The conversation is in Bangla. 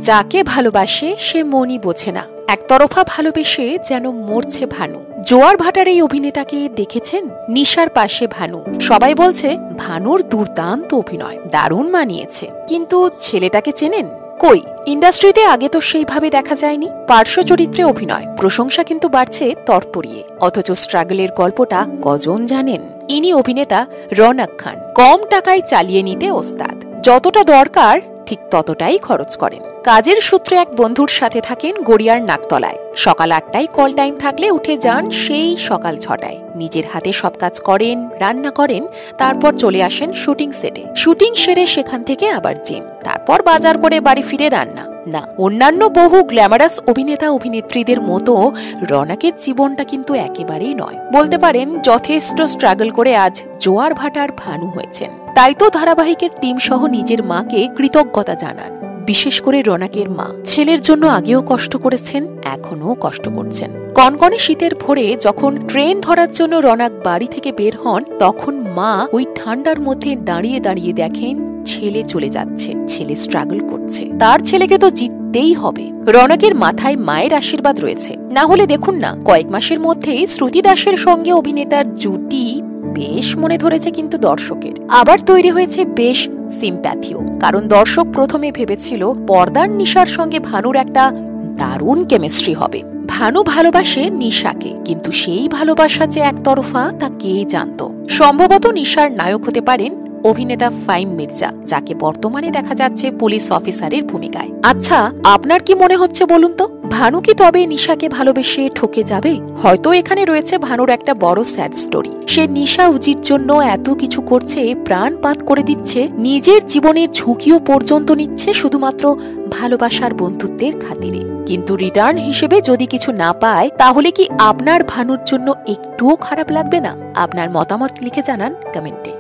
যাকে ভালোবাসে সে মনই বোঝে না, একতরফা ভালোবেসে যেন মরছে ভানু। জোয়ার ভাটার এই অভিনেতাকে দেখেছেন? নিশার পাশে ভানু। সবাই বলছে ভানুর দুর্দান্ত অভিনয়, দারুণ মানিয়েছে। কিন্তু ছেলেটাকে চেনেন? কই, ইন্ডাস্ট্রিতে আগে তো সেইভাবে দেখা যায়নি। পার্শ্ব চরিত্রে অভিনয়, প্রশংসা কিন্তু বাড়ছে তরতরিয়ে। অথচ স্ট্রাগলের গল্পটা কজন জানেন? ইনি অভিনেতা রওনক খান। কম টাকায় চালিয়ে নিতে ওস্তাদ, যতটা দরকার ঠিক ততটাই খরচ করেন। কাজের সূত্রে এক বন্ধুর সাথে থাকেন গড়িয়ার নাকতলায়। সকাল 8টায় কল টাইম থাকলে উঠে যান সেই সকাল 6টায়। নিজের হাতে সব কাজ করেন, রান্না করেন, তারপর চলে আসেন শুটিং সেটে। শুটিং সেরে সেখান থেকে আবার জিম, তারপর বাজার করে বাড়ি ফিরে রান্না। না, অন্যান্য বহু গ্ল্যামারাস অভিনেতা অভিনেত্রীদের মতো রওনকের জীবনটা কিন্তু একেবারেই নয়। বলতে পারেন যথেষ্ট স্ট্রাগল করে আজ জোয়ার ভাটার ভানু হয়েছেন। তাই তো ধারাবাহিকের টিম সহ নিজের মাকে কৃতজ্ঞতা জানান। বিশেষ করে রওনকের মা ছেলের জন্য আগেও কষ্ট করেছেন, এখনো কষ্ট করছেন। কনকনে শীতের ভোরে যখন ট্রেন ধরার জন্য রওনক বাড়ি থেকে বের হন, তখন মা ওই ঠান্ডার মধ্যে দাঁড়িয়ে দাঁড়িয়ে দেখেন ছেলে চলে যাচ্ছে, ছেলে স্ট্রাগল করছে, তার ছেলেকে তো জিততেই হবে। রওনকের মাথায় মায়ের আশীর্বাদ রয়েছে, না হলে দেখুন না কয়েক মাসের মধ্যেই শ্রুতি দাসের সঙ্গে অভিনেতার জুটি বেশ মনে ধরেছে কিন্তু দর্শকের। আবার তৈরি হয়েছে বেশ সিম্প্যাথিও, কারণ দর্শক প্রথমে ভেবেছিল পর্দার নিশার সঙ্গে ভানুর একটা দারুণ কেমিস্ট্রি হবে। ভানু ভালোবাসে নিশাকে, কিন্তু সেই ভালোবাসা যে একতরফা তা কে জানত। সম্ভবত নিশার নায়ক হতে পারেন অভিনেতা ফাহিম মির্জা, যাকে বর্তমানে দেখা যাচ্ছে পুলিশ অফিসারের ভূমিকায়। আচ্ছা, আপনার কি মনে হচ্ছে বলুন তো? ভানু কি তবে নিশাকে ভালোবেসে ঠকে যাবে? হয়তো এখানে রয়েছে ভানুর একটা বড় স্যাড স্টোরি। সে নিশা উজির জন্য এত কিছু করছে, প্রাণপাত করে দিচ্ছে, নিজের জীবনের ঝুঁকিও পর্যন্ত নিচ্ছে শুধুমাত্র ভালোবাসার বন্ধুত্বের খাতিরে। কিন্তু রিটার্ন হিসেবে যদি কিছু না পায়, তাহলে কি আপনার ভানুর জন্য একটুও খারাপ লাগবে না? আপনার মতামত লিখে জানান কমেন্টে।